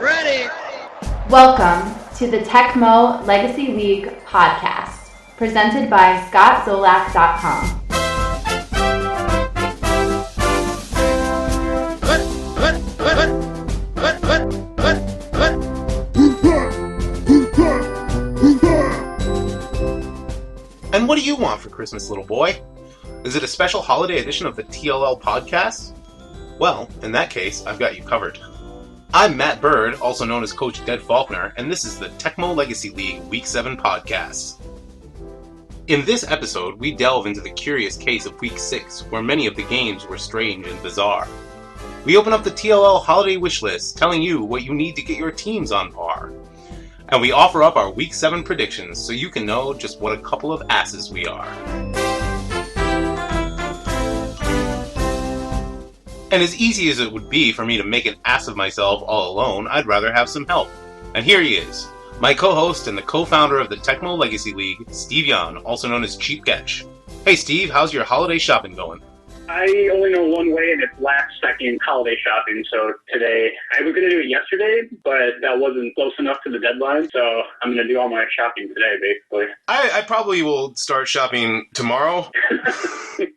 Ready. Welcome to the TLL Legacy League Podcast, presented by ScottZolak.com. And what do you want for Christmas, little boy? Is it a special holiday edition of the TLL Podcast? Well, in that case, I've got you covered. I'm Matt Bird, also known as Coach Dead Faulkner, and this is the TLL Legacy League Week 7 Podcast. In this episode, we delve into the curious case of Week 6, where many of the games were strange and bizarre. We open up the TLL holiday wish list, telling you what you need to get your teams on par. And we offer up our Week 7 predictions, so you can know just what a couple of asses we are. And as easy as it would be for me to make an ass of myself all alone, I'd rather have some help. And here he is, my co-host and the co-founder of the TLL Legacy League, Steve Yan, also known as Cheap Catch. Hey Steve, how's your holiday shopping going? I only know one way, and it's last-second holiday shopping. So today, I was going to do it yesterday, but that wasn't close enough to the deadline. So I'm going to do all my shopping today, basically. I probably will start shopping tomorrow.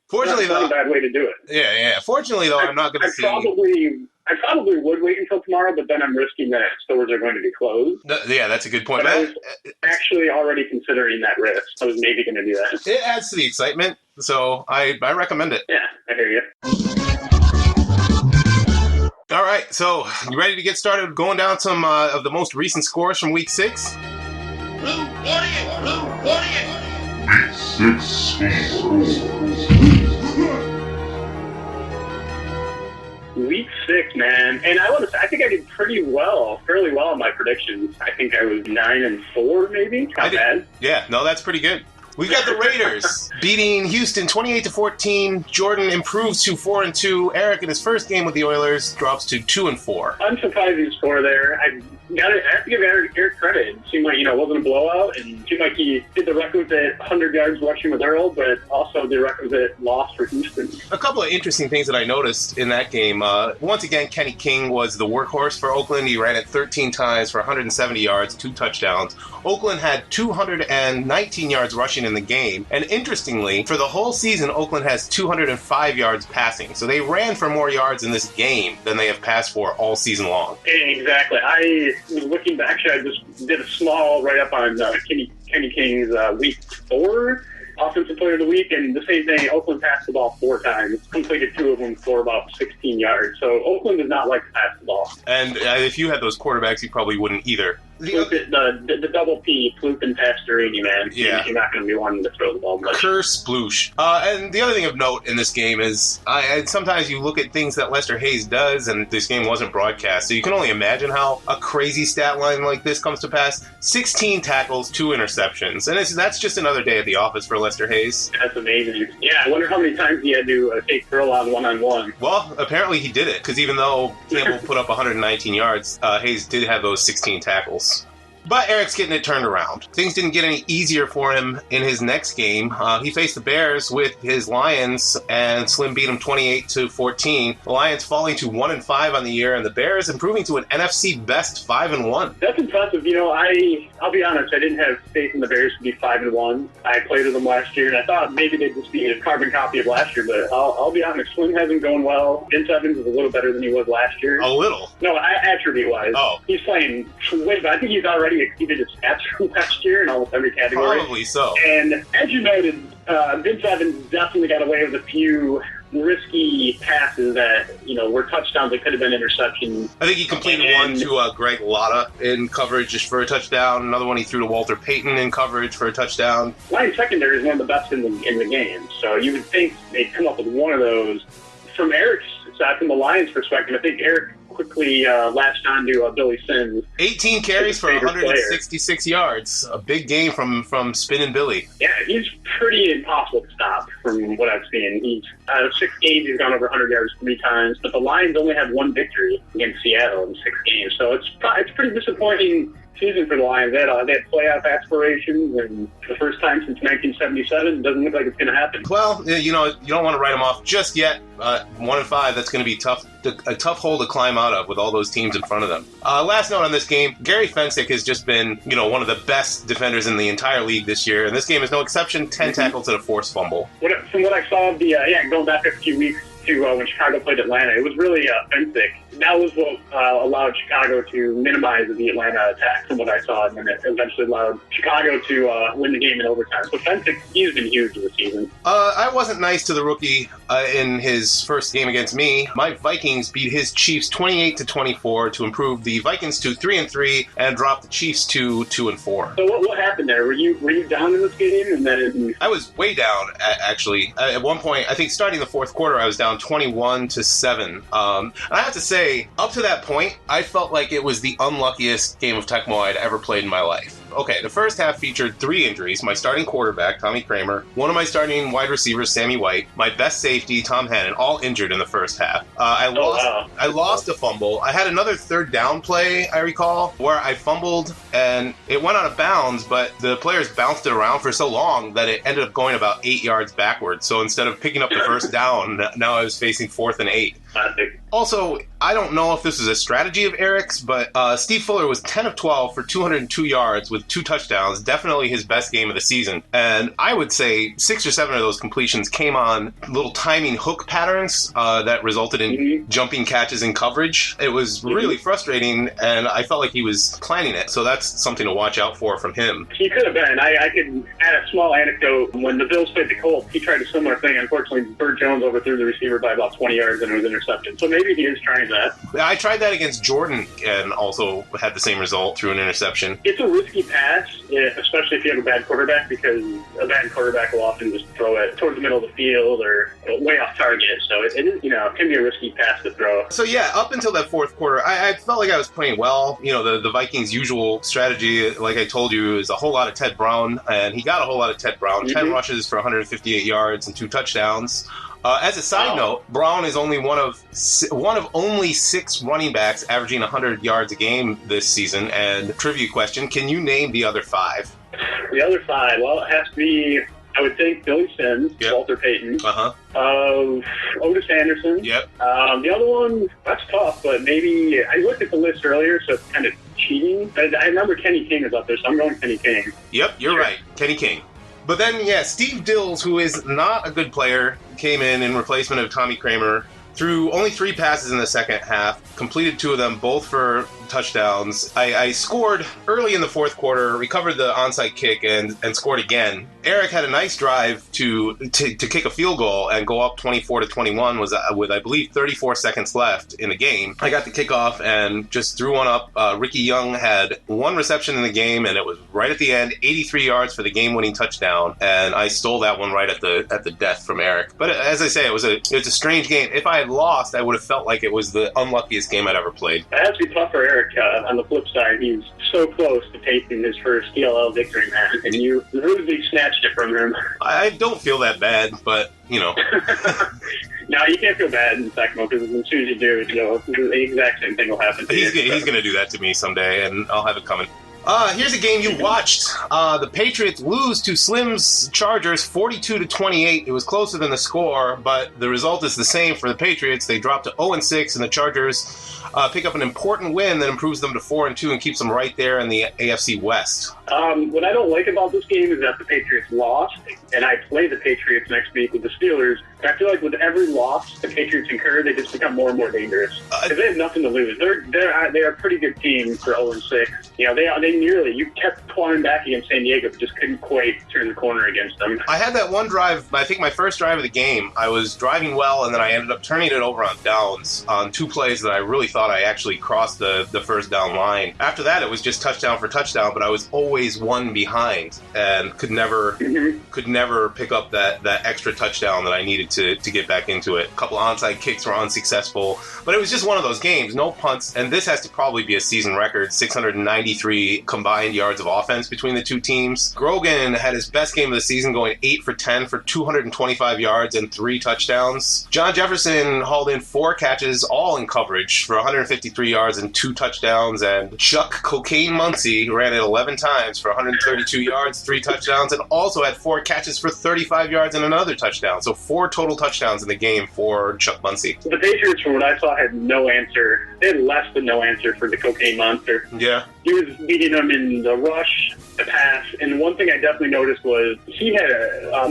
Fortunately, That's not a bad way to do it. Yeah. Fortunately, though, I'm not going to see... I probably would wait until tomorrow, but then I'm risking that stores are going to be closed. Yeah, that's a good point. But I was actually already considering that risk. I was maybe going to do that. It adds to the excitement, so I recommend it. Yeah, I hear you. All right, so you ready to get started going down some of the most recent scores from Week 6? Blue, what Week 6 scores. Week 6, man. And I think I did fairly well in my predictions. I think I was 9-4, maybe. Not bad. Yeah, no, that's pretty good. We got the Raiders beating Houston 28-14. Jordan improves to 4-2. Eric, in his first game with the Oilers, drops to 2-4. Unsurprising score there. I have to give Eric credit. It seemed like, it wasn't a blowout, and it seemed like he did the requisite 100 yards rushing with Earl, but also the requisite loss for Houston. A couple of interesting things that I noticed in that game. Once again, Kenny King was the workhorse for Oakland. He ran it 13 times for 170 yards, 2 touchdowns. Oakland had 219 yards rushing in the game. And interestingly, for the whole season, Oakland has 205 yards passing. So they ran for more yards in this game than they have passed for all season long. Exactly. I was looking back, actually, I just did a small write-up on Kenny King's Week 4 Offensive Player of the Week, and the same thing, Oakland passed the ball 4 times, completed 2 of them for about 16 yards. So Oakland does not like to pass the ball. And if you had those quarterbacks, you probably wouldn't either. The double P, Fluke and Pastorini, man. Yeah. You're not going to be wanting to throw the ball much. Curse sploosh. And the other thing of note in this game is sometimes you look at things that Lester Hayes does, and this game wasn't broadcast, so you can only imagine how a crazy stat line like this comes to pass. 16 tackles, 2 interceptions. And that's just another day at the office for Lester Hayes. That's amazing. Yeah, I wonder how many times he had to take Earl on one-on-one. Well, apparently he did it, because even though Campbell put up 119 yards, Hayes did have those 16 tackles. But Eric's getting it turned around. Things didn't get any easier for him in his next game. He faced the Bears with his Lions, and Slim beat him 28-14. The Lions falling to 1-5 on the year, and the Bears improving to an NFC best 5-1. That's impressive. I'll be honest, I didn't have faith in the Bears to be 5-1. I played with them last year, and I thought maybe they'd just be a carbon copy of last year, but I'll be honest, Slim hasn't gone well. Vince Evans is a little better than he was last year. A little? No, attribute-wise. Oh. He's playing way better. I think he's already exceeded his stats from last year in almost every category. Probably so. And as you noted, Vince Evans definitely got away with a few risky passes that, were touchdowns that could have been interceptions. I think he completed one to Greg Lotta in coverage just for a touchdown. Another one he threw to Walter Payton in coverage for a touchdown. Lions secondary is one of the best in the game, so you would think they'd come up with one of those. From Eric's side, from the Lions' perspective, I think Eric quickly latched onto Billy Sims. 18 carries for 166 yards. A big game from Spinning Billy. Yeah, he's pretty impossible to stop from what I've seen. He's out of 6 games, he's gone over 100 yards 3 times, but the Lions only had 1 victory against Seattle in 6 games. So it's pretty disappointing season for the Lions. They had playoff aspirations, and for the first time since 1977, it doesn't look like it's going to happen. Well, you don't want to write them off just yet. 1-5, that's going to be tough. A tough hole to climb out of with all those teams in front of them. Last note on this game, Gary Fensick has just been, one of the best defenders in the entire league this year, and this game is no exception. 10 tackles and a forced fumble. From what I saw, going back a few weeks to when Chicago played Atlanta, it was really Fensick. That was what allowed Chicago to minimize the Atlanta attack from what I saw, and then it eventually allowed Chicago to win the game in overtime. So Fensick, he's been huge this season. I wasn't nice to the rookie in his first game against me. My Vikings beat his Chiefs 28-24 to improve the Vikings to 3-3 and drop the Chiefs to 2-4. So what happened there? Were you down in this game? And then I was way down, actually. At one point, I think starting the fourth quarter, I was down 21-7. And I have to say, up to that point, I felt like it was the unluckiest game of Tecmo I'd ever played in my life. Okay, the first half featured 3 injuries. My starting quarterback, Tommy Kramer, one of my starting wide receivers, Sammy White, my best safety, Tom Hannon, all injured in the first half. I lost a fumble. I had another third down play, I recall, where I fumbled and it went out of bounds, but the players bounced it around for so long that it ended up going about 8 yards backwards. So instead of picking up the first down, now I was facing 4th and 8. Also, I don't know if this is a strategy of Eric's, but Steve Fuller was 10 of 12 for 202 yards with 2 touchdowns, definitely his best game of the season. And I would say 6 or 7 of those completions came on little timing hook patterns that resulted in jumping catches in coverage. It was really frustrating, and I felt like he was planning it, so that's something to watch out for from him. He could have been. I could add a small anecdote. When the Bills played the Colts, he tried a similar thing. Unfortunately, Burt Jones overthrew the receiver by about 20 yards and it was intercepted. So maybe he is trying that. I tried that against Jordan and also had the same result through an interception. It's a risky pass, especially if you have a bad quarterback, because a bad quarterback will often just throw it towards the middle of the field or way off target. So it is, it can be a risky pass to throw. So yeah, up until that fourth quarter, I felt like I was playing well. The Vikings' usual strategy, like I told you, is a whole lot of Ted Brown, and he got a whole lot of Ted Brown. 10 rushes for 158 yards and 2 touchdowns. As a side note, Brown is only one of only 6 running backs averaging 100 yards a game this season. And trivia question, can you name the other 5? The other 5? Well, it has to be, I would think, Billy Sims, Walter Payton, Otis Anderson. Yep. The other one, that's tough, but maybe, I looked at the list earlier, so it's kind of cheating. I remember Kenny King is up there, so I'm going Kenny King. Yep, you're right. Kenny King. But then, Steve Dills, who is not a good player, came in replacement of Tommy Kramer, threw only 3 passes in the second half, completed 2 of them, both for touchdowns. I scored early in the fourth quarter, recovered the onside kick, and scored again. Eric had a nice drive to kick a field goal and go up 24-21 with I believe 34 seconds left in the game. I got the kickoff and just threw one up. Ricky Young had 1 reception in the game, and it was right at the end, 83 yards for the game-winning touchdown, and I stole that one right at the death from Eric. But as I say, it was a strange game. If I had lost, I would have felt like it was the unluckiest game I'd ever played. That has to be tough for Eric. On the flip side, he's so close to taking his first TLL victory, man, and you rudely snatched it from him. I don't feel that bad, but, No, you can't feel bad in Tecmo, because as soon as you do, the exact same thing will happen to you. He's going to do that to me someday, and I'll have it coming. Here's a game you watched. The Patriots lose to Slim's Chargers 42-28. It was closer than the score, but the result is the same for the Patriots. They dropped to 0-6, and the Chargers pick up an important win that improves them to 4-2 and keeps them right there in the AFC West. What I don't like about this game is that the Patriots lost, and I play the Patriots next week with the Steelers. I feel like with every loss the Patriots incur, they just become more and more dangerous. Because they have nothing to lose. They're a pretty good team for 0-6. You kept clawing back against San Diego, but just couldn't quite turn the corner against them. I had that one drive, I think my first drive of the game. I was driving well, and then I ended up turning it over on downs on 2 plays that I really thought I actually crossed the first down line. After that, it was just touchdown for touchdown, but I was always 1 behind and could never pick up that extra touchdown that I needed to get back into it. A couple onside kicks were unsuccessful, but it was just one of those games. No punts, and this has to probably be a season record, 693 the combined yards of offense between the two teams. Grogan had his best game of the season, going 8 for 10 for 225 yards and 3 touchdowns. John Jefferson hauled in 4 catches, all in coverage, for 153 yards and 2 touchdowns. And Chuck Cocaine Muncie ran it 11 times for 132 yards, 3 touchdowns, and also had 4 catches for 35 yards and another touchdown. So 4 total touchdowns in the game for Chuck Muncie. The Patriots, from what I saw, had no answer. They had less than no answer for the Cocaine Monster. Yeah. He was beating them in the rush, the pass, and one thing I definitely noticed was he had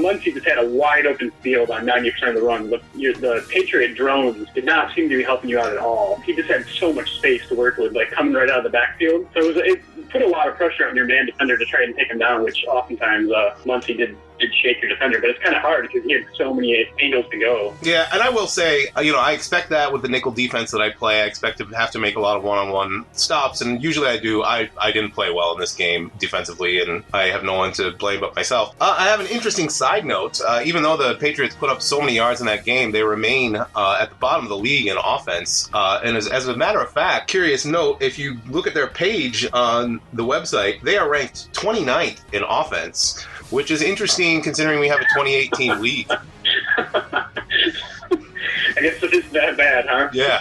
Muncie just had a wide open field on 90% of the run. The Patriot drones did not seem to be helping you out at all. He just had so much space to work with, like coming right out of the backfield. So it put a lot of pressure on your man defender to try and take him down, which oftentimes Muncie did shake your defender, but it's kind of hard because he had so many angles to go. Yeah, and I will say, I expect that with the nickel defense that I play. I expect to have to make a lot of one-on-one stops, and usually I do. I didn't play well in this game defensively, and I have no one to blame but myself. I have an interesting side note. Even though the Patriots put up so many yards in that game, they remain at the bottom of the league in offense. And as a matter of fact, curious note, if you look at their page on the website, they are ranked 29th in offense, which is interesting considering we have a 2018 league. I guess it is that bad, huh? Yeah.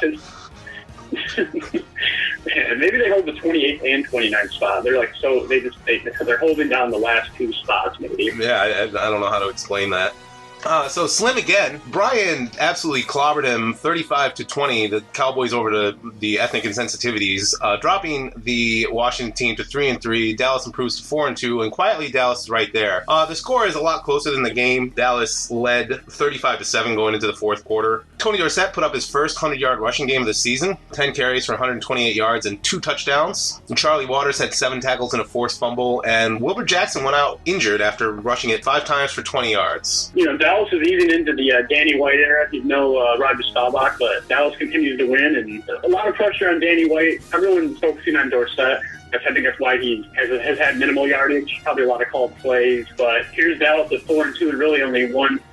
Man, maybe they hold the 28th and 29th spot. They're like, they're holding down the last 2 spots, maybe. Yeah, I don't know how to explain that. So Slim again. Brian absolutely clobbered him 35-20. The Cowboys over to the ethnic insensitivities, dropping the Washington team to 3-3. Dallas improves to 4-2, and quietly Dallas is right there. The score is a lot closer than the game. Dallas led 35-7 going into the fourth quarter. Tony Dorsett put up his first 100-yard rushing game of the season, 10 carries for 128 yards and 2 touchdowns. And Charlie Waters had 7 tackles and a forced fumble, and Wilbur Jackson went out injured after rushing it 5 times for 20 yards. Dallas is easing into the Danny White era. He's no Roger Staubach, but Dallas continues to win, and a lot of pressure on Danny White. Everyone's focusing on Dorsett. I think that's why he has had minimal yardage, probably a lot of called plays. But here's Dallas at 4-2, and really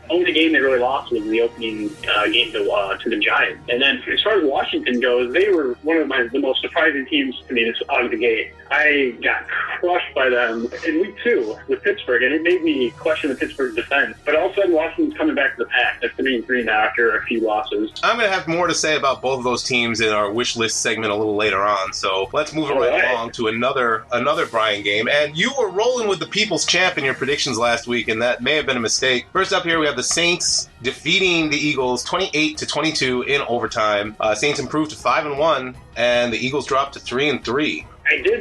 only game they really lost was the opening game to the Giants. And then as far as Washington goes, they were one of the most surprising teams to me out of the gate. I got crushed by them in week 2 with Pittsburgh, and it made me question the Pittsburgh defense. But all of a sudden, Washington's coming back to the pack. They're 3-3 now after a few losses. I'm going to have more to say about both of those teams in our wish list segment a little later on. So let's move it right along to another Brian game. And you were rolling with the People's Champ in your predictions last week, and that may have been a mistake. First up here, we have the Saints defeating the Eagles 28-22 in overtime. Saints improved to 5-1, and the Eagles dropped to 3-3. I did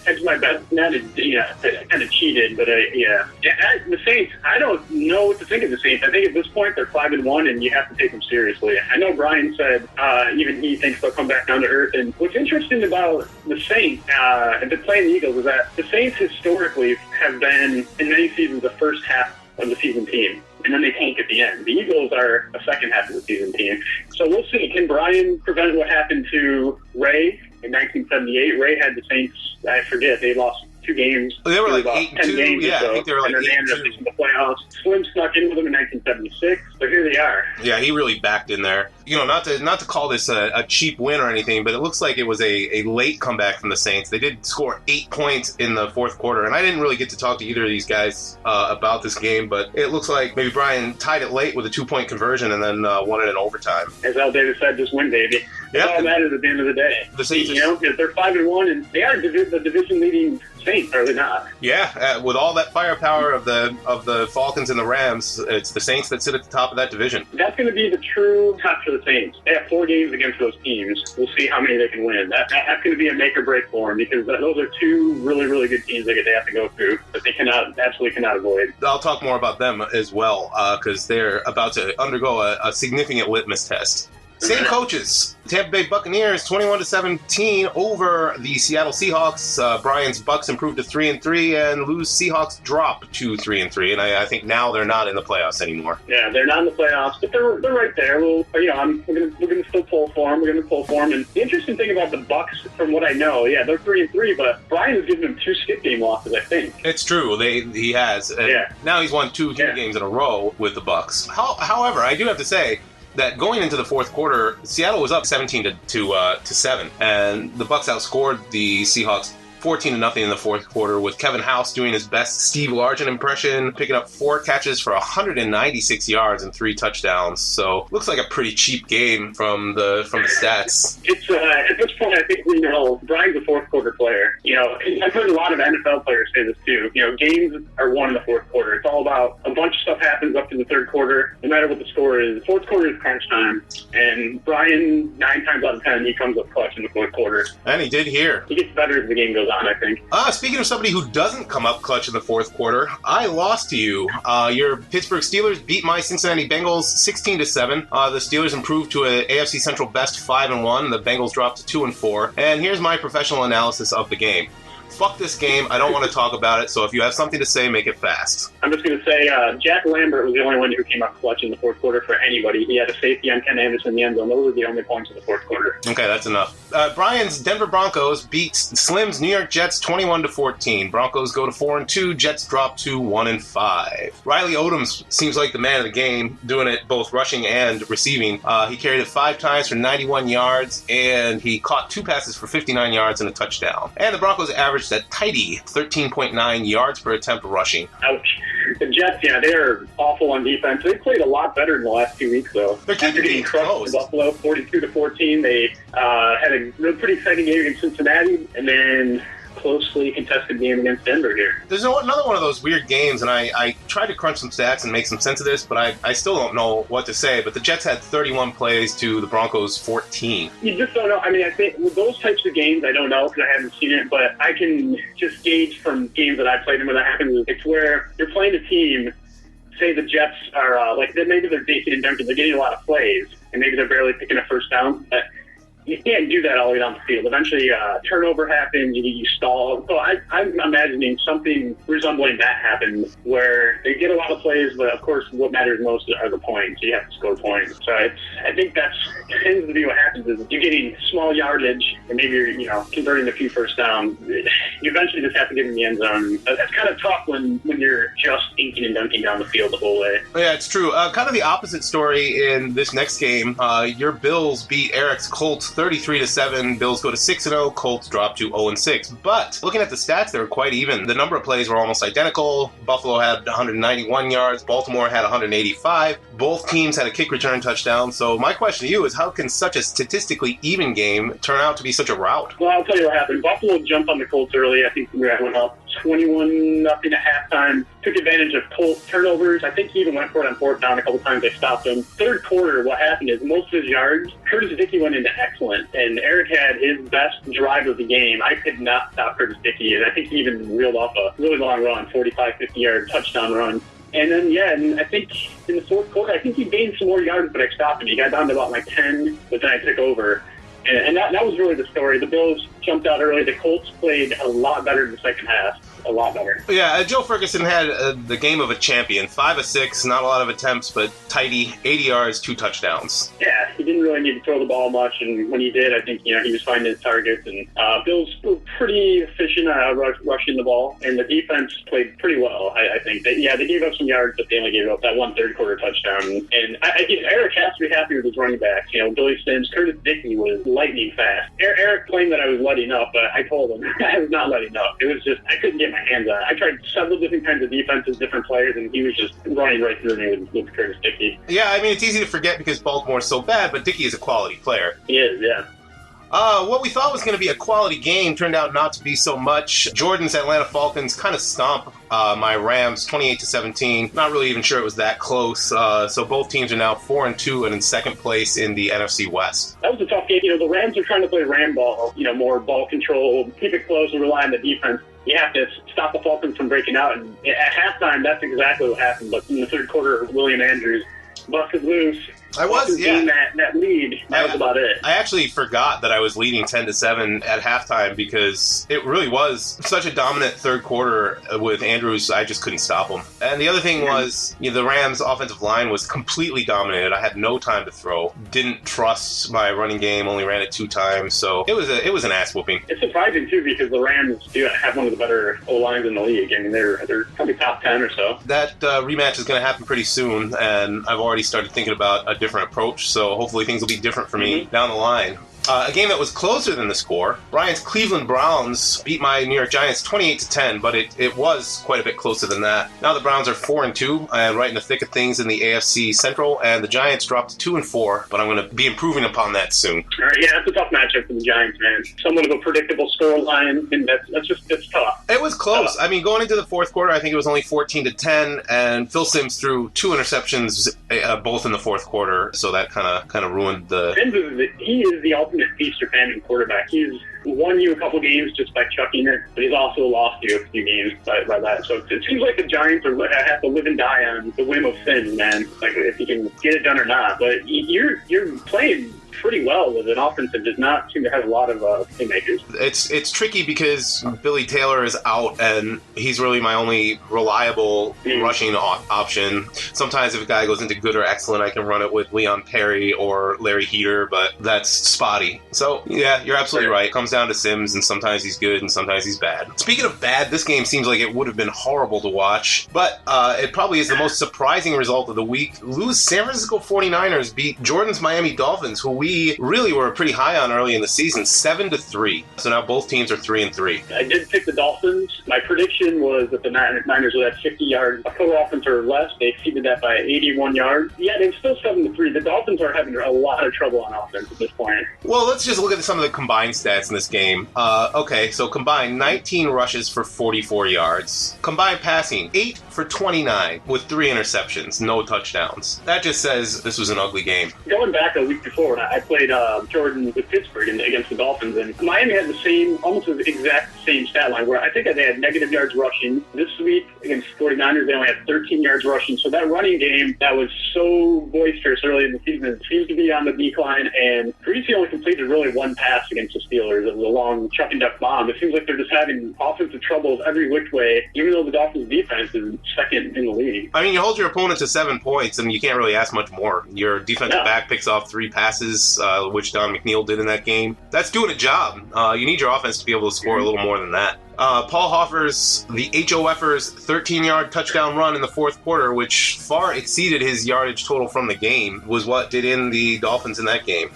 hedge my bet. I kind of cheated, but the Saints. I don't know what to think of the Saints. I think at this point they're 5-1, and you have to take them seriously. I know Brian said even he thinks they'll come back down to earth. And what's interesting about the Saints and playing the Eagles is that the Saints historically have been in many seasons the first half of the season team, and then they tank at the end. The Eagles are a second half of the season team. So we'll see. Can Brian prevent what happened to Ray in 1978? Ray had the Saints, I forget, they lost 2 games. They were like 10 games. Yeah, so, I think they were like 8-2. And then they ended up reaching the playoffs. Slim snuck in with them in 1976, so here they are. Yeah, he really backed in there. Not to call this a cheap win or anything, but it looks like it was a late comeback from the Saints. They did score 8 points in the fourth quarter, and I didn't really get to talk to either of these guys about this game, but it looks like maybe Brian tied it late with a 2-point conversion and then won it in overtime. As Al Davis said, just win, baby. That's all that matters at the end of the day. The Saints, they're 5-1, and they are the division-leading Saints, are they not? Yeah, with all that firepower of the Falcons and the Rams, it's the Saints that sit at the top of that division. That's going to be the true top for the Saints. They have 4 games against those teams. We'll see how many they can win. That's going to be a make or break for them, because those are 2 really, really good teams that they have to go through that they absolutely cannot avoid. I'll talk more about them as well, because they're about to undergo a significant litmus test. Same coaches. Tampa Bay Buccaneers 21-17 over the Seattle Seahawks. Brian's Bucks improved to 3-3, and Lou's Seahawks drop to 3-3. And I think now they're not in the playoffs anymore. Yeah, they're not in the playoffs, but they're right there. We're gonna still pull for them. We're gonna pull for them. And the interesting thing about the Bucks, from what I know, they're 3-3, but Brian has given them 2 skip game losses, I think. It's true. He has. And now he's won 2 games in a row with the Bucks. However, I do have to say that going into the fourth quarter, Seattle was up 17-7, and the Bucks outscored the Seahawks 14-0 in the fourth quarter, with Kevin House doing his best Steve Largent impression, picking up 4 catches for 196 yards and 3 touchdowns. So looks like a pretty cheap game from the stats. It's at this point, I think we know Brian's a fourth quarter player. I've heard a lot of NFL players say this too. Games are won in the fourth quarter. It's all about a bunch of stuff happens up to the third quarter. No matter what the score is, fourth quarter is crunch time. And Brian, 9 times out of 10, he comes up clutch in the fourth quarter. And he did here. He gets better as the game goes on, I think. Speaking of somebody who doesn't come up clutch in the fourth quarter, I lost to you. Your Pittsburgh Steelers beat my Cincinnati Bengals 16-7. The Steelers improved to an AFC Central best 5-1. The Bengals dropped to 2-4. And here's my professional analysis of the game. Fuck this game. I don't want to talk about it, so if you have something to say, make it fast. I'm just going to say Jack Lambert was the only one who came up clutch in the fourth quarter for anybody. He had a safety on Ken Anderson in the end zone. Those were the only points in the fourth quarter. Okay, that's enough. Brian's Denver Broncos beat Slim's New York Jets 21-14. Broncos go to 4-2. Jets drop to 1-5. Riley Odom seems like the man of the game, doing it both rushing and receiving. He carried it 5 times for 91 yards, and he caught 2 passes for 59 yards and a touchdown. And the Broncos averaged a tidy 13.9 yards per attempt rushing. Ouch. The Jets, they're awful on defense. They played a lot better in the last 2 weeks, though. They're keeping getting crushed in Buffalo, 42-14. They had a pretty exciting game against Cincinnati, and then closely contested game against Denver here. There's another one of those weird games, and I tried to crunch some stats and make some sense of this, but I still don't know what to say. But the Jets had 31 plays to the Broncos 14. You just don't know. I mean, I think with those types of games, I don't know because I haven't seen it, but I can just gauge from games that I've played and when that happens. It's where you're playing a team, say the Jets are maybe they're dinking and dunking, they're getting a lot of plays, and maybe they're barely picking a first down. But you can't do that all the way down the field. Eventually, turnover happens, you stall. So I'm imagining something resembling that happens where they get a lot of plays, but of course what matters most are the points. You have to score points. So I think that tends to be what happens is you're getting small yardage and maybe you're converting a few first downs. You eventually just have to get in the end zone. That's kind of tough when you're just inking and dunking down the field the whole way. Yeah, it's true. Kind of the opposite story in this next game. Your Bills beat Eric's Colts 33-7. Bills go to 6-0. Colts drop to 0-6. But looking at the stats, they were quite even. The number of plays were almost identical. Buffalo had 191 yards. Baltimore had 185. Both teams had a kick return touchdown. So my question to you is, how can such a statistically even game turn out to be such a rout? Well, I'll tell you what happened. Buffalo jumped on the Colts early. I think we went up 21-0 at halftime. Took advantage of Colts turnovers. I think he even went for it on fourth down a couple times. They stopped him. Third quarter, what happened is most of his yards, Curtis Dickey went into excellent, and Eric had his best drive of the game. I could not stop Curtis Dickey, and I think he even reeled off a really long run, 45, 50-yard touchdown run. And then, and I think in the fourth quarter, I think he gained some more yards, but I stopped him. He got down to about 10, but then I took over. And that was really the story. The Bills jumped out early. The Colts played a lot better in the second half. A lot better. Yeah, Joe Ferguson had the game of a champion. 5 of 6, not a lot of attempts, but tidy, 80 yards, 2 touchdowns. Yeah, he didn't really need to throw the ball much, and when he did, I think he was finding his targets. And Bills were pretty efficient rushing the ball, and the defense played pretty well. I think they gave up some yards, but they only gave up that one third quarter touchdown. And I Eric has to be happy with his running backs. Billy Sims, Curtis Dickey was lightning fast. Eric claimed that I was letting up, but I told him I was not letting up. It was just I couldn't get my hands on it. I tried several different kinds of defenses, different players, and he was just running right through me with Curtis Dickey. Yeah, I mean, it's easy to forget because Baltimore's so bad, but Dickey is a quality player. He is, yeah. What we thought was going to be a quality game turned out not to be so much. Jordan's Atlanta Falcons kind of stomp my Rams 28-17. Not really even sure it was that close. So both teams are now 4-2 and in second place in the NFC West. That was a tough game. The Rams are trying to play Ram ball, more ball control, keep it close and rely on the defense. You have to stop the Falcons from breaking out. And at halftime, that's exactly what happened. But in the third quarter, William Andrews busted loose. I was, yeah. That lead, that was about it. I actually forgot that I was leading 10-7 at halftime because it really was such a dominant third quarter with Andrews. I just couldn't stop him. And the other thing was, the Rams' offensive line was completely dominated. I had no time to throw. Didn't trust my running game. Only ran it 2 times. So it was an ass whooping. It's surprising too because the Rams do have one of the better O-lines in the league. I mean, they're probably top 10 or so. That rematch is going to happen pretty soon, and I've already started thinking about a different approach, so hopefully things will be different for me down the line. A game that was closer than the score. Brian's Cleveland Browns beat my New York Giants 28-10, but it was quite a bit closer than that. Now the Browns are 4-2 and right in the thick of things in the AFC Central, and the Giants dropped to 2-4, but I'm going to be improving upon that soon. All right, yeah, that's a tough matchup for the Giants, man. Somewhat of a predictable scoreline, and it's tough. It was close. I mean, going into the fourth quarter, I think it was only 14-10, and Phil Simms threw 2 interceptions, both in the fourth quarter, so that kind of ruined the. He is the ultimate feast or famine quarterback. He's won you a couple games just by chucking it, but he's also lost you a few games by that. So it seems like the Giants have to live and die on the whim of Simms, man. Like if he can get it done or not. But you're playing pretty well with an offense that does not seem to have a lot of playmakers. It's tricky because Billy Taylor is out, and he's really my only reliable rushing option. Sometimes if a guy goes into good or excellent, I can run it with Leon Perry or Larry Heater, but that's spotty. So, yeah, you're absolutely right. It comes down to Simms, and sometimes he's good and sometimes he's bad. Speaking of bad, this game seems like it would have been horrible to watch, but it probably is the most surprising result of the week. San Francisco 49ers beat Jordan's Miami Dolphins, who we really were pretty high on early in the season, 7-3. So now both teams are 3-3. I did pick the Dolphins. My prediction was that the Niners would have 50 yards of total offense or less. They exceeded that by 81 yards. Yeah, they're still 7-3. The Dolphins are having a lot of trouble on offense at this point. Well, let's just look at some of the combined stats in this game. Okay, so combined 19 rushes for 44 yards. Combined passing, 8 for 29 with 3 interceptions, no touchdowns. That just says this was an ugly game. Going back a week before, I played Jordan with Pittsburgh against the Dolphins, and Miami had the same, almost the exact same stat line, where I think they had negative yards rushing. This week against 49ers, they only had 13 yards rushing. So that running game that was so boisterous early in the season seems to be on the decline, and Greasy only completed really one pass against the Steelers. It was a long chuck and duck bomb. It seems like they're just having offensive troubles every which way, even though the Dolphins' defense is second in the league. I mean, you hold your opponent to 7 points, and you can't really ask much more. Your defensive back picks off 3 passes, which Don McNeil did in that game. That's doing a job. You need your offense to be able to score a little more than that. Paul Hoffer's, the HOFer's 13-yard touchdown run in the fourth quarter, which far exceeded his yardage total from the game, was what did in the Dolphins in that game.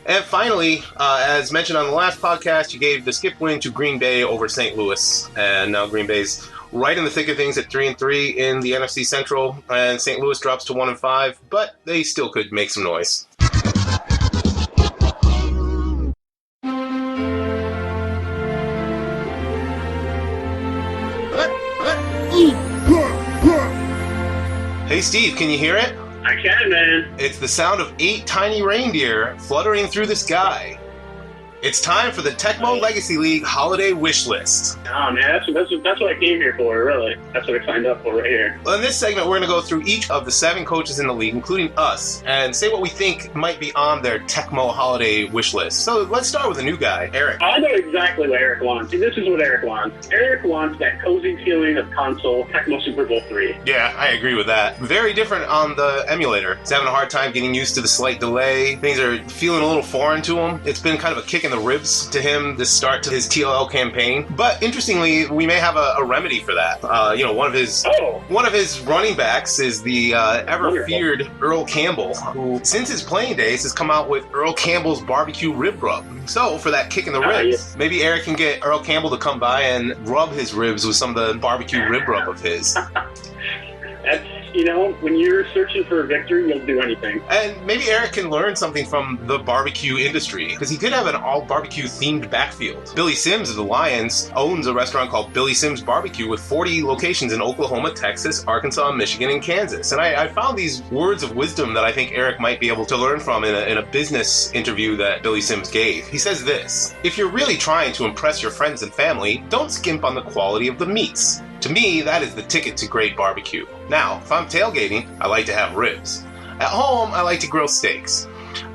And finally, as mentioned on the last podcast, you gave the skip win to Green Bay over St. Louis. And now Green Bay's right in the thick of things at 3-3 in the NFC Central, and St. Louis drops to 1-5, but they still could make some noise. Hey Steve, can you hear it? I can, man. It's the sound of 8 tiny reindeer fluttering through the sky. It's time for the Tecmo Legacy League Holiday Wish List. Oh, man, that's what I came here for, really. That's what I signed up for right here. Well, in this segment, we're going to go through each of the 7 coaches in the league, including us, and say what we think might be on their Tecmo Holiday Wish List. So let's start with a new guy, Eric. I know exactly what Eric wants. See, this is what Eric wants. Eric wants that cozy feeling of console Tecmo Super Bowl 3. Yeah, I agree with that. Very different on the emulator. He's having a hard time getting used to the slight delay. Things are feeling a little foreign to him. It's been kind of a kick in the ribs to him this start to his TLL campaign. But interestingly, we may have a remedy for that. One of his running backs is the ever-feared Earl Campbell, who since his playing days has come out with Earl Campbell's barbecue rib rub. So for that kick in the ribs, maybe Eric can get Earl Campbell to come by and rub his ribs with some of the barbecue rib rub of his. That's, when you're searching for a victory, you'll do anything. And maybe Eric can learn something from the barbecue industry, because he could have an all-barbecue themed backfield. Billy Simms of the Lions owns a restaurant called Billy Simms Barbecue with 40 locations in Oklahoma, Texas, Arkansas, Michigan, and Kansas. And I found these words of wisdom that I think Eric might be able to learn from in a business interview that Billy Simms gave. He says this: "If you're really trying to impress your friends and family, don't skimp on the quality of the meats. To me, that is the ticket to great barbecue. Now, if I'm tailgating, I like to have ribs. At home, I like to grill steaks.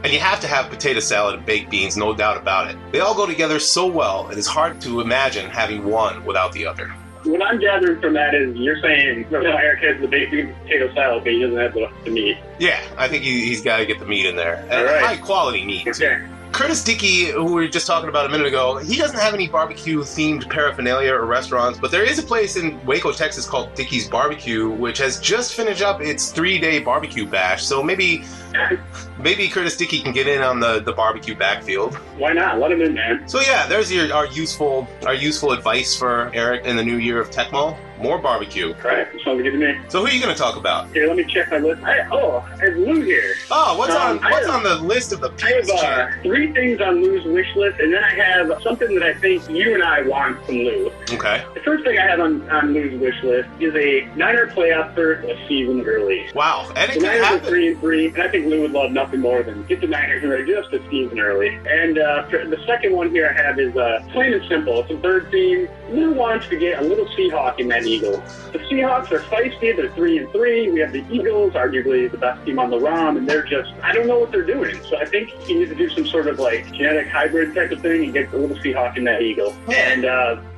And you have to have potato salad and baked beans, no doubt about it. They all go together so well, it is hard to imagine having one without the other." What I'm gathering from that is you're saying Eric has the baked bean potato salad, but he doesn't have the meat. Yeah, I think he's got to get the meat in there. And right. High quality meat. Okay. Curtis Dickey, who we were just talking about a minute ago, he doesn't have any barbecue-themed paraphernalia or restaurants, but there is a place in Waco, Texas called Dickey's Barbecue, which has just finished up its 3-day barbecue bash. So maybe Curtis Dickey can get in on the barbecue backfield. Why not? Let him in, man. So yeah, there's our useful advice for Eric in the new year of Tecmo. More barbecue. All right, sounds good to me. So who are you going to talk about? Here, let me check my list. I have Lou here. Oh, what's on the list of the Peeps I have 3 things on Lou's wish list, and then I have something that I think you and I want from Lou. Okay. The first thing I have on Lou's wish list is a Niner playoff berth a season early. Wow, and it The can Niners are happen. 3-3, and I think Lou would love nothing more than get the Niners in there just a season early. And the second one here I have is plain and simple. It's a bird theme. Lou wants to get a little Seahawk in that eagle. The Seahawks are feisty. They're 3-3. We have the Eagles, arguably the best team on the ROM, and they're just, I don't know what they're doing. So I think you need to do some sort of like genetic hybrid type of thing and get a little Seahawk in that eagle. And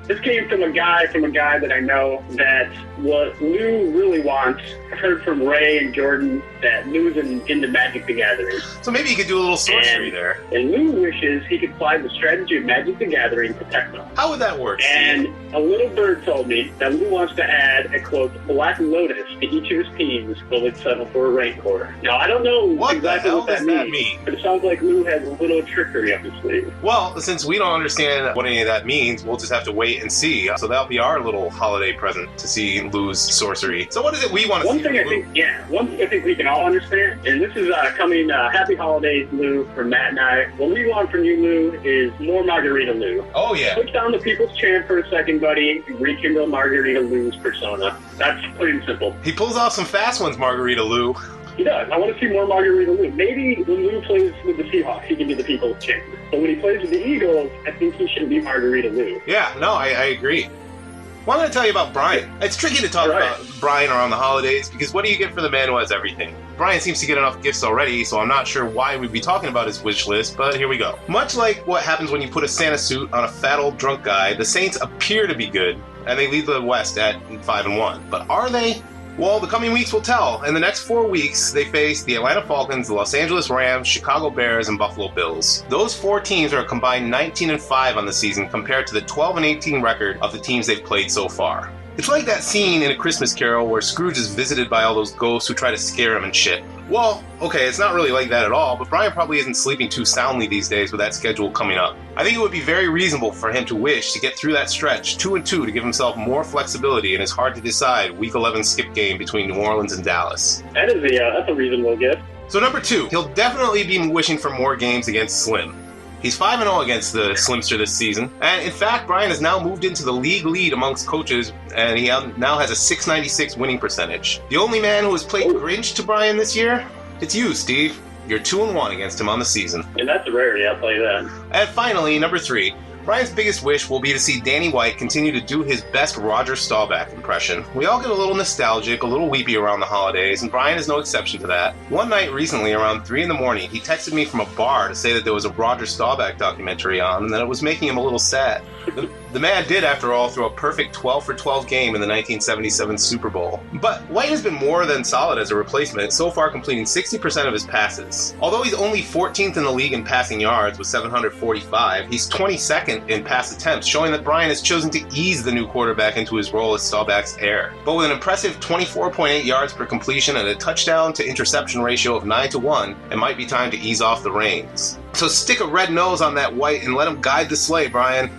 this came from a guy that I know that what Lou really wants. I've heard from Ray and Jordan that Lou's into Magic the Gathering. So maybe you could do a little sorcery there. And Lou wishes he could apply the strategy of Magic the Gathering to Tecmo. How would that work? And a little bird told me that Lou wants to add a, quote, Black Lotus to each of his teams, but would settle for a Rancor. Now, I don't know exactly what that means, but it sounds like Lou has a little trickery up his sleeve. Well, since we don't understand what any of that means, we'll just have to wait and see. So that'll be our little holiday present to see Lou's sorcery. So what is it we want to see? One thing I think we can all understand, and this is coming, happy holidays, Lou, from Matt and I. What we want from you, Lou, is more Margarita Lou. Oh, yeah. Put down the people's chant for a second, buddy, and rekindle Margarita Lou's persona. That's plain and simple. He pulls off some fast ones, Margarita Lou. He does. I want to see more Margarita Lou. Maybe when Lou plays with the Seahawks, he can be the people's champ. But when he plays with the Eagles, I think he should be Margarita Lou. Yeah, no, I agree. Well, I'm going to tell you about Brian. It's tricky to talk about Brian around the holidays because what do you get for the man who has everything? Brian seems to get enough gifts already, so I'm not sure why we'd be talking about his wish list, but here we go. Much like what happens when you put a Santa suit on a fat old drunk guy, the Saints appear to be good, and they lead the West at 5-1. But are they? Well, the coming weeks will tell. In the next 4 weeks, they face the Atlanta Falcons, the Los Angeles Rams, Chicago Bears, and Buffalo Bills. Those 4 teams are a combined 19-5 on the season compared to the 12-18 record of the teams they've played so far. It's like that scene in A Christmas Carol where Scrooge is visited by all those ghosts who try to scare him and shit. Well, okay, it's not really like that at all, but Brian probably isn't sleeping too soundly these days with that schedule coming up. I think it would be very reasonable for him to wish to get through that stretch 2-2 to give himself more flexibility in his hard-to-decide Week 11 skip game between New Orleans and Dallas. That's a reasonable gift. So number 2, he'll definitely be wishing for more games against Slim. He's 5-0 against the Slimster this season, and in fact, Brian has now moved into the league lead amongst coaches, and he now has a .696 winning percentage. The only man who has played Grinch to Brian this year? It's you, Steve. You're 2-1 against him on the season. And that's a rarity, I'll tell you that. And finally, number 3. Brian's biggest wish will be to see Danny White continue to do his best Roger Staubach impression. We all get a little nostalgic, a little weepy around the holidays, and Brian is no exception to that. One night recently, around 3 in the morning, he texted me from a bar to say that there was a Roger Staubach documentary on, and that it was making him a little sad. The man did, after all, throw a perfect 12-for-12 game in the 1977 Super Bowl. But White has been more than solid as a replacement, so far completing 60% of his passes. Although he's only 14th in the league in passing yards with 745, he's 22nd in pass attempts, showing that Brian has chosen to ease the new quarterback into his role as Staubach's heir. But with an impressive 24.8 yards per completion and a touchdown to interception ratio of 9-1, it might be time to ease off the reins. So stick a red nose on that White and let him guide the sleigh, Brian.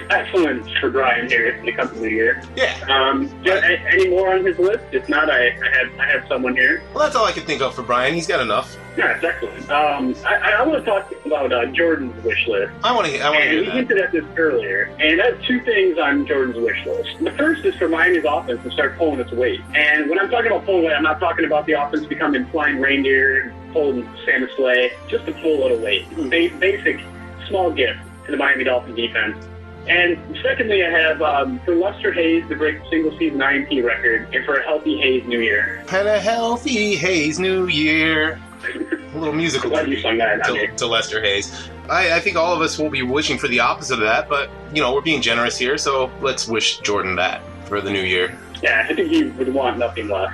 Excellent for Brian here in the company here. Yeah. Any more on his list? If not, I have someone here. Well, that's all I can think of for Brian. He's got enough. Yeah, it's excellent. I want to talk about Jordan's wish list. I want to hear He that. hinted at this earlier, and I have 2 things on Jordan's wish list. The first is for Miami's offense to start pulling its weight. And when I'm talking about pulling weight, I'm not talking about the offense becoming flying reindeer, pulling Santa's sleigh, just to pull a little weight. Basic, small gift to the Miami Dolphin defense. And secondly, I have for Lester Hayes to break the single-season INT record, and for a healthy Hayes New Year. And a healthy Hayes New Year. A little musical Glad you sung that, to Lester Hayes. I think all of us will be wishing for the opposite of that, but, we're being generous here, so let's wish Jordan that for the new year. Yeah, I think he would want nothing less.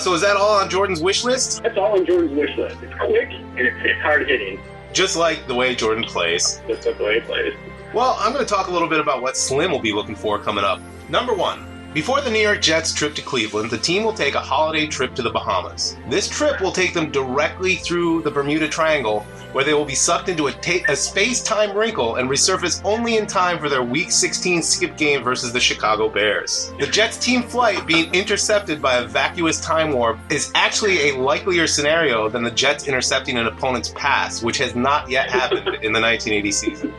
So is that all on Jordan's wish list? That's all on Jordan's wish list. It's quick and it's hard hitting. Just like the way Jordan plays. Just like the way he plays. Well, I'm going to talk a little bit about what Slim will be looking for coming up. Number 1. Before the New York Jets trip to Cleveland, the team will take a holiday trip to the Bahamas. This trip will take them directly through the Bermuda Triangle, where they will be sucked into a space-time wrinkle and resurface only in time for their Week 16 skip game versus the Chicago Bears. The Jets team flight being intercepted by a vacuous time warp is actually a likelier scenario than the Jets intercepting an opponent's pass, which has not yet happened in the 1980 season.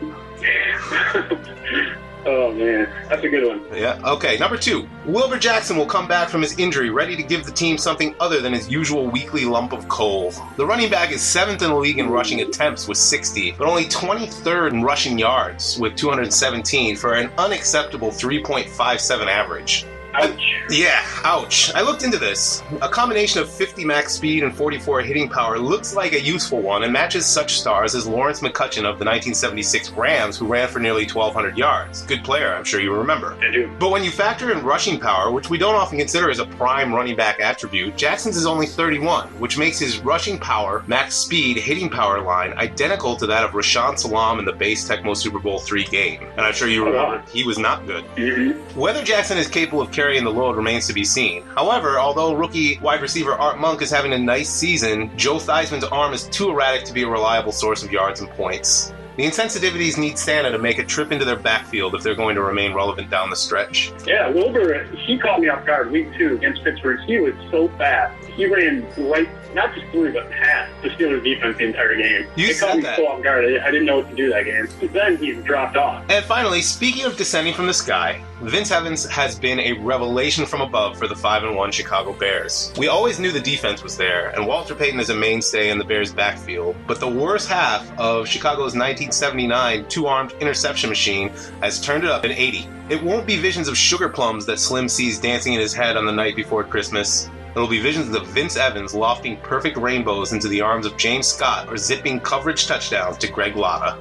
Oh, man. That's a good one. Yeah. Okay. Number 2. Wilbur Jackson will come back from his injury ready to give the team something other than his usual weekly lump of coal. The running back is 7th in the league in rushing attempts with 60, but only 23rd in rushing yards with 217 for an unacceptable 3.57 average. Ouch. Yeah, ouch. I looked into this. A combination of 50 max speed and 44 hitting power looks like a useful one and matches such stars as Lawrence McCutcheon of the 1976 Rams, who ran for nearly 1,200 yards. Good player, I'm sure you remember. I do. But when you factor in rushing power, which we don't often consider as a prime running back attribute, Jackson's is only 31, which makes his rushing power, max speed, hitting power line identical to that of Rashaan Salam in the base Tecmo Super Bowl III game. And I'm sure you remember, he was not good. Mm-hmm. Whether Jackson is capable of carrying the load remains to be seen. However, although rookie wide receiver Art Monk is having a nice season, Joe Theismann's arm is too erratic to be a reliable source of yards and points. The insensitivities need Santa to make a trip into their backfield if they're going to remain relevant down the stretch. Yeah, Wilbur, he caught me off guard week 2 against Pittsburgh. He was so fast. He ran right, not just through, but past the Steelers defense the entire game. You it caught said me that. so off guard. I didn't know what to do that game. Then he dropped off. And finally, speaking of descending from the sky, Vince Evans has been a revelation from above for the 5-1 Chicago Bears. We always knew the defense was there, and Walter Payton is a mainstay in the Bears' backfield, but the worst half of Chicago's 1979 two-armed interception machine has turned it up in 80. It won't be visions of sugar plums that Slim sees dancing in his head on the night before Christmas. It'll be visions of Vince Evans lofting perfect rainbows into the arms of James Scott or zipping coverage touchdowns to Greg Lotta.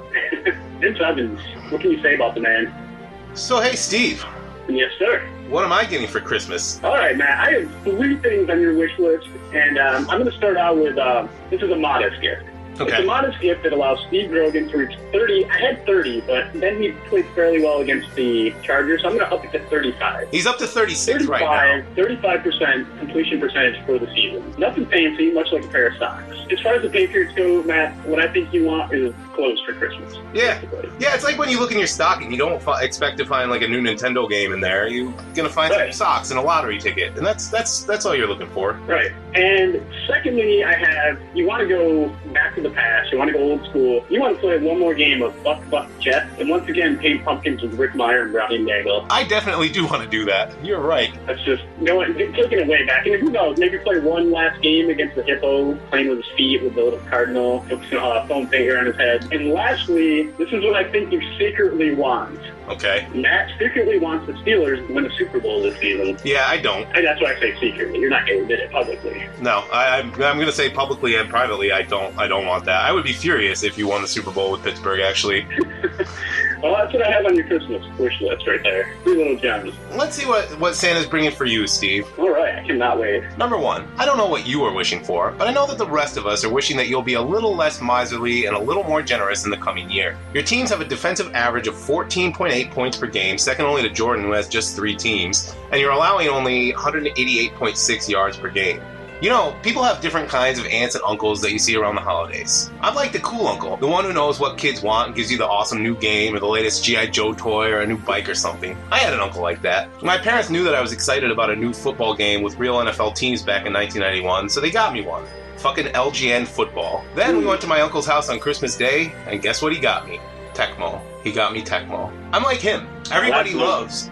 Vince Evans, what can you say about the man? So hey Steve, Yes, sir. what am I getting for Christmas? All right, Matt. I have 3 things on your wish list, and I'm going to start out with this is a modest gift. Okay. It's a modest gift that allows Steve Grogan to reach 30. I had 30, but then he played fairly well against the Chargers, so I'm going to up it to 35. He's up to 36 right now. 35% completion percentage for the season. Nothing fancy, much like a pair of socks. As far as the Patriots go, Matt, what I think you want is clothes for Christmas. Yeah. Basically. Yeah, it's like when you look in your stocking, you don't expect to find like a new Nintendo game in there. You're gonna find some Right. socks and a lottery ticket, and that's all you're looking for. Right. And secondly, I have, you want to go back to the past. You want to go old school. You want to play one more game of Buck Jets, and once again, paint pumpkins with Rick Meyer and Brownie Nagel. I definitely do want to do that. You're right. That's just taking it way back. And who knows, maybe play one last game against the Hippo, playing with his feet with the little cardinal, with foam finger on his head. And lastly, this is what I think you secretly want. Okay. Matt secretly wants the Steelers to win a Super Bowl this season. Yeah, I don't. And that's why I say secretly. You're not going to admit it publicly. No, I'm gonna say publicly and privately, I don't want that. I would be furious if you won the Super Bowl with Pittsburgh. Actually. Well, that's what I have on your Christmas wish list right there. 3 little gems. Let's see what Santa's bringing for you, Steve. All right, I cannot wait. Number 1, I don't know what you are wishing for, but I know that the rest of us are wishing that you'll be a little less miserly and a little more generous in the coming year. Your teams have a defensive average of 14.8 points per game, second only to Jordan, who has just 3 teams, and you're allowing only 188.6 yards per game. You know, people have different kinds of aunts and uncles that you see around the holidays. I'm like the cool uncle, the one who knows what kids want and gives you the awesome new game or the latest G.I. Joe toy or a new bike or something. I had an uncle like that. My parents knew that I was excited about a new football game with real NFL teams back in 1991, so they got me one. Fucking LGN football. Then we went to my uncle's house on Christmas Day, and guess what he got me? Tecmo. He got me Tecmo. I'm like him. Everybody loves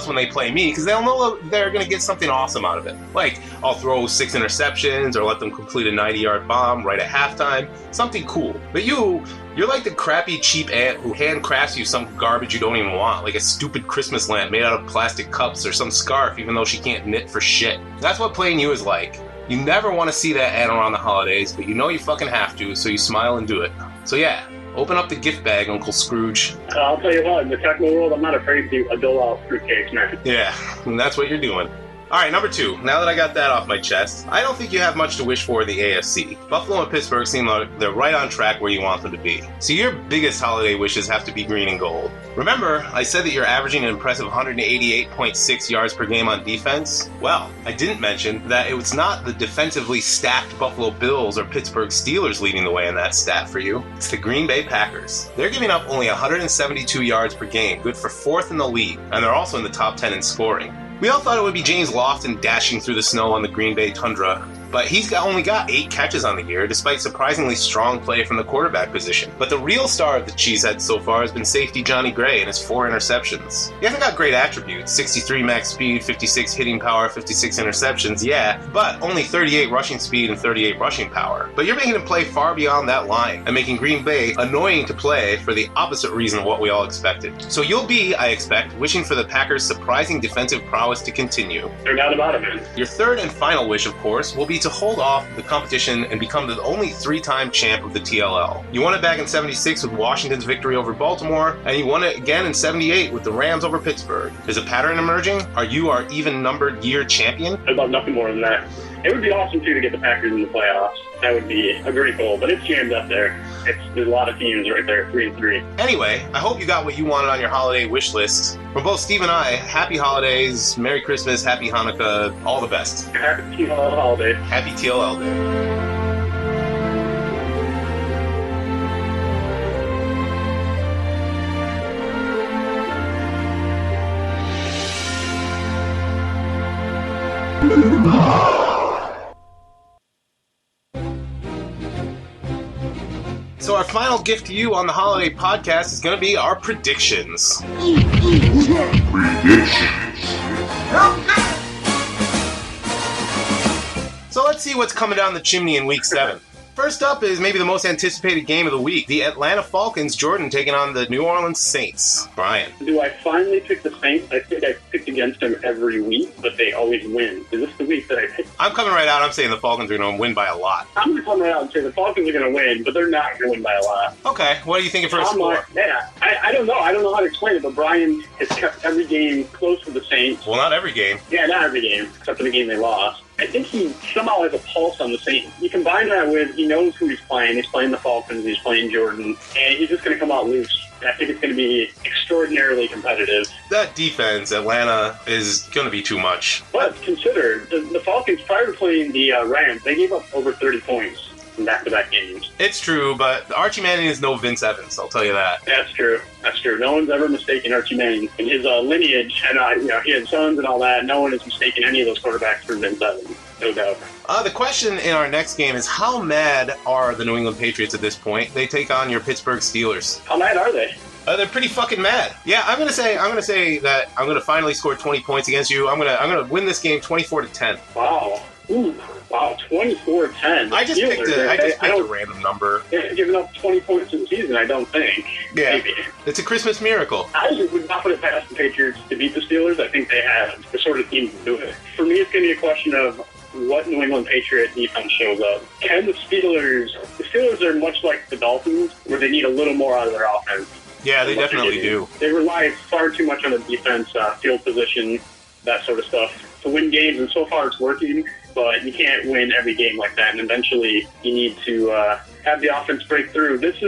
when they play me because they'll know they're going to get something awesome out of it. Like, I'll throw 6 interceptions or let them complete a 90-yard bomb right at halftime. Something cool. But you're like the crappy, cheap aunt who handcrafts you some garbage you don't even want, like a stupid Christmas lamp made out of plastic cups or some scarf even though she can't knit for shit. That's what playing you is like. You never want to see that ad around the holidays, but you know you fucking have to, so you smile and do it. So yeah, open up the gift bag, Uncle Scrooge. I'll tell you what, in the Tecmo world, I'm not afraid to dole out fruitcakes, man. Yeah, and that's what you're doing. All right, number 2. Now that I got that off my chest, I don't think you have much to wish for in the AFC. Buffalo and Pittsburgh seem like they're right on track where you want them to be. So your biggest holiday wishes have to be green and gold. Remember, I said that you're averaging an impressive 188.6 yards per game on defense? Well, I didn't mention that it was not the defensively stacked Buffalo Bills or Pittsburgh Steelers leading the way in that stat for you. It's the Green Bay Packers. They're giving up only 172 yards per game, good for 4th in the league, and they're also in the top 10 in scoring. We all thought it would be James Lofton dashing through the snow on the Green Bay tundra, but he's only got 8 catches on the year, despite surprisingly strong play from the quarterback position. But the real star of the Cheeseheads so far has been safety Johnny Gray and his 4 interceptions. He hasn't got great attributes, 63 max speed, 56 hitting power, 56 interceptions, yeah, but only 38 rushing speed and 38 rushing power. But you're making him play far beyond that line, and making Green Bay annoying to play for the opposite reason of what we all expected. So you'll be, I expect, wishing for the Packers' surprising defensive prowess to continue. No doubt about it, man. Your third and final wish, of course, will be to hold off the competition and become the only 3-time champ of the TLL. You won it back in 76 with Washington's victory over Baltimore, and you won it again in 78 with the Rams over Pittsburgh. Is a pattern emerging? Are you our even-numbered year champion? I'd love nothing more than that. It would be awesome, too, to get the Packers in the playoffs. That would be a great goal, but it's jammed up there. There's a lot of teams right there, 3-3. Anyway, I hope you got what you wanted on your holiday wish list. From both Steve and I, happy holidays, Merry Christmas, Happy Hanukkah, all the best. Happy TLL holiday. Happy TLL Day. So our final gift to you on the holiday podcast is going to be our predictions. So let's see what's coming down the chimney in week 7. First up is maybe the most anticipated game of the week. The Atlanta Falcons, Jordan, taking on the New Orleans Saints. Brian. Do I finally pick the Saints? I think I picked against them every week, but they always win. Is this the week that I picked? I'm coming right out. I'm saying the Falcons are going to win by a lot. I'm going to come right out and say the Falcons are going to win, but they're not going to win by a lot. Okay. What are you thinking for a score? I don't know. I don't know how to explain it, but Brian has kept every game close with the Saints. Well, not every game. Yeah, not every game, except for the game they lost. I think he somehow has a pulse on the Saints. You combine that with he knows who he's playing. He's playing the Falcons. He's playing Jordan. And he's just going to come out loose. I think it's going to be extraordinarily competitive. That defense, Atlanta, is going to be too much. But consider, the Falcons, prior to playing the Rams, they gave up over 30 points in back-to-back games. It's true, but Archie Manning is no Vince Evans, I'll tell you that. That's true. That's true. No one's ever mistaken Archie Manning. In his lineage, and he had sons and all that, no one has mistaken any of those quarterbacks for Vince Evans. No doubt. The question in our next game is, how mad are the New England Patriots at this point? They take on your Pittsburgh Steelers. How mad are they? They're pretty fucking mad. Yeah, I'm gonna say that I'm gonna finally score 20 points against you. I'm gonna win this game 24-10. Wow. Ooh. Wow, 24-10. I just picked a random number. They haven't given up 20 points in the season, I don't think. Yeah. Maybe. It's a Christmas miracle. I would not put it past the Patriots to beat the Steelers. I think they have the sort of team to do it. For me, it's going to be a question of what New England Patriot defense shows up. Can the Steelers are much like the Dolphins, where they need a little more out of their offense. Yeah, they definitely do. They rely far too much on the defense, field position, that sort of stuff, to win games, and so far it's working. But you can't win every game like that, and eventually you need to have the offense break through. It's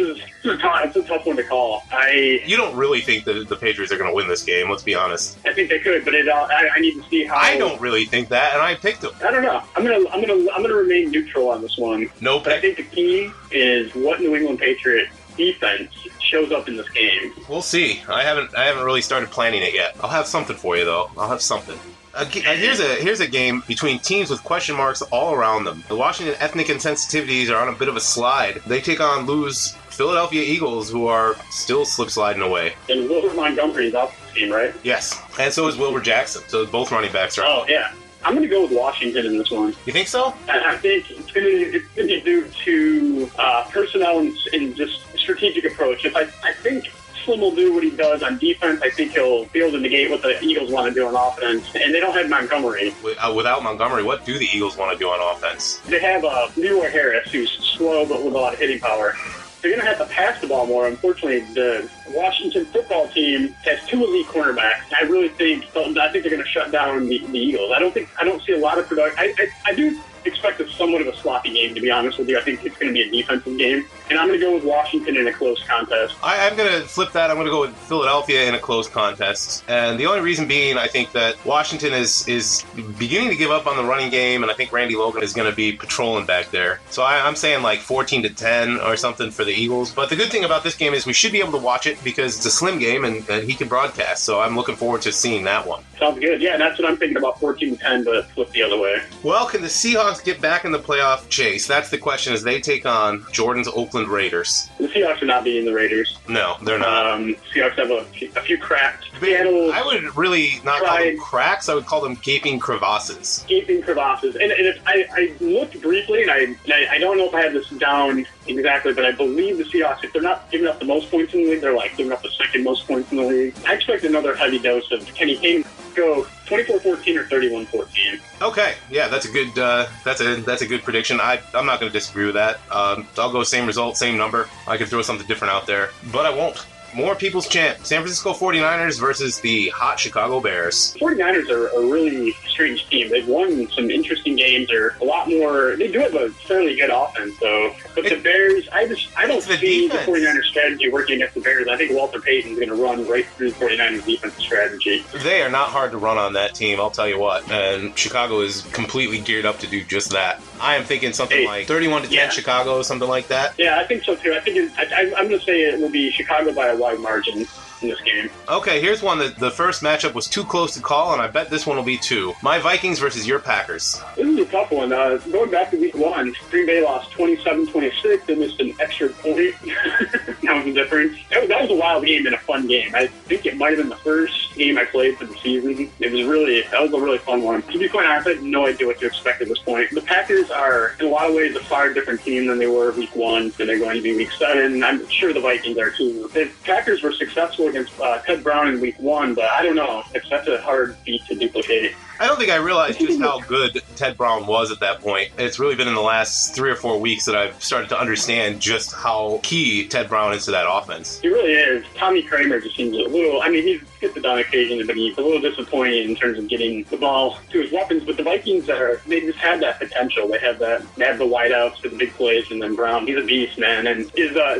a tough one to call. You don't really think that the Patriots are going to win this game? Let's be honest. I think they could, but I need to see how. I don't really think that, and I picked them. I don't know. I'm gonna remain neutral on this one. Nope. But I think the key is what New England Patriot defense shows up in this game. We'll see. I haven't really started planning it yet. I'll have something for you though. I'll have something. Here's a game between teams with question marks all around them. The Washington ethnic insensitivities are on a bit of a slide. They take on loose Philadelphia Eagles, who are still slip-sliding away. And Wilbur Montgomery is off the team, right? Yes, and so is Wilbur Jackson. So both running backs are out. Oh, yeah. I'm going to go with Washington in this one. You think so? I think it's going to be due to personnel and just strategic approach. I think Slim will do what he does on defense. I think he'll be able to negate what the Eagles want to do on offense. And they don't have Montgomery. Without Montgomery, what do the Eagles want to do on offense? They have Leroy Harris, who's slow but with a lot of hitting power. they're going to have to pass the ball more. Unfortunately, the Washington football team has 2 elite cornerbacks. I think they're going to shut down the Eagles. I don't see a lot of production. I do expect somewhat of a sloppy game, to be honest with you. I think it's going to be a defensive game. And I'm going to go with Washington in a close contest. I'm going to flip that. I'm going to go with Philadelphia in a close contest. And the only reason being, I think that Washington is beginning to give up on the running game, and I think Randy Logan is going to be patrolling back there. So I'm saying like 14-10 or something for the Eagles. But the good thing about this game is we should be able to watch it because it's a slim game and he can broadcast. So I'm looking forward to seeing that one. Sounds good. Yeah, that's what I'm thinking about, 14-10, but flip the other way. Well, can the Seahawks get back in the playoff chase? That's the question as they take on Jordan's Oakland Raiders. The Seahawks are not beating the Raiders. No, they're not. Seahawks have a few cracks. I would really not call them cracks. I would call them gaping crevasses. Gaping crevasses. And I looked briefly, and I don't know if I have this down exactly, but I believe the Seahawks, if they're not giving up the most points in the league, they're like giving up the second most points in the league. I expect another heavy dose of Kenny King. Go 24-14 or 31-14. Okay, yeah, that's a good prediction. I'm not going to disagree with that. I'll go same result, same number. I could throw something different out there, but I won't. More people's champ. San Francisco 49ers versus the hot Chicago Bears. 49ers are a really strange team. They've won some interesting games. They're a lot more... They do have a fairly good offense, though. But the Bears, I don't see the 49ers strategy working against the Bears. I think Walter Payton's going to run right through the 49ers defensive strategy. They are not hard to run on that team, I'll tell you what. And Chicago is completely geared up to do just that. I am thinking something like 31-10 Chicago, something like that. Yeah, I think so, too. I'm going to say it will be Chicago by a wide margin in this game. Okay, here's one that the first matchup was too close to call, and I bet this one will be too. My Vikings versus your Packers. This is a tough one. Going back to week 1, Green Bay lost 27-26. They missed an extra point. That was the difference. That was a wild game and a fun game. I think it might have been the first game I played for the season. That was a really fun one. To be quite honest, I had no idea what to expect at this point. The Packers are, in a lot of ways, a far different team than they were week 1, than they're going to be week 7. I'm sure the Vikings are too. The Packers were successful against Ted Brown in week 1, but I don't know. That's a hard feat to duplicate. I don't think I realized just how good Ted Brown was at that point. It's really been in the last 3 or 4 weeks that I've started to understand just how key Ted Brown is to that offense. He really is. Tommy Kramer just seems a little... I mean, he gets it done occasionally, but he's a little disappointing in terms of geting the ball to his weapons. But the Vikings they just have that potential. They have the wideouts for the big plays, and then Brown, he's a beast, man. And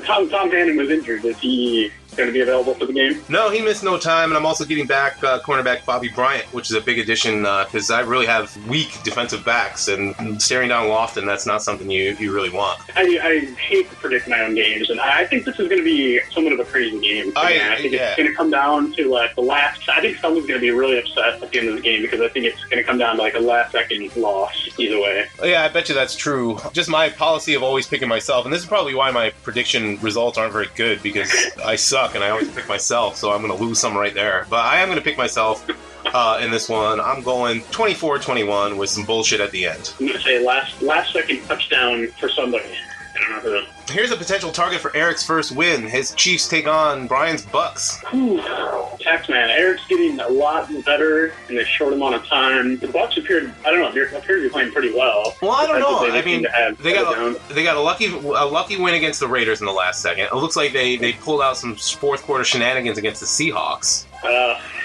Tom Hannon was injured. Is he going to be available for the game? No, he missed no time, and I'm also getting back cornerback Bobby Bryant, which is a big addition because I really have weak defensive backs, and staring down Lofton, that's not something you really want. I hate to predict my own games, and I think this is going to be somewhat of a crazy game. I think it's going to come down to the last... I think someone's going to be really upset at the end of the game because I think it's going to come down to a last-second loss either way. Yeah, I bet you that's true. Just my policy of always picking myself, and this is probably why my prediction results aren't very good because I suck and I always pick myself, so I'm going to lose some right there. But I am going to pick myself in this one. I'm going 24-21 with some bullshit at the end. I'm going to say last second touchdown for somebody. I don't know who. Here's a potential target for Eric's first win. His Chiefs take on Brian's Bucks. Taxman. Eric's getting a lot better in a short amount of time. The Bucks appear to be playing pretty well. Well, I don't know. I mean, they got a lucky win against the Raiders in the last second. It looks like they pulled out some fourth quarter shenanigans against the Seahawks.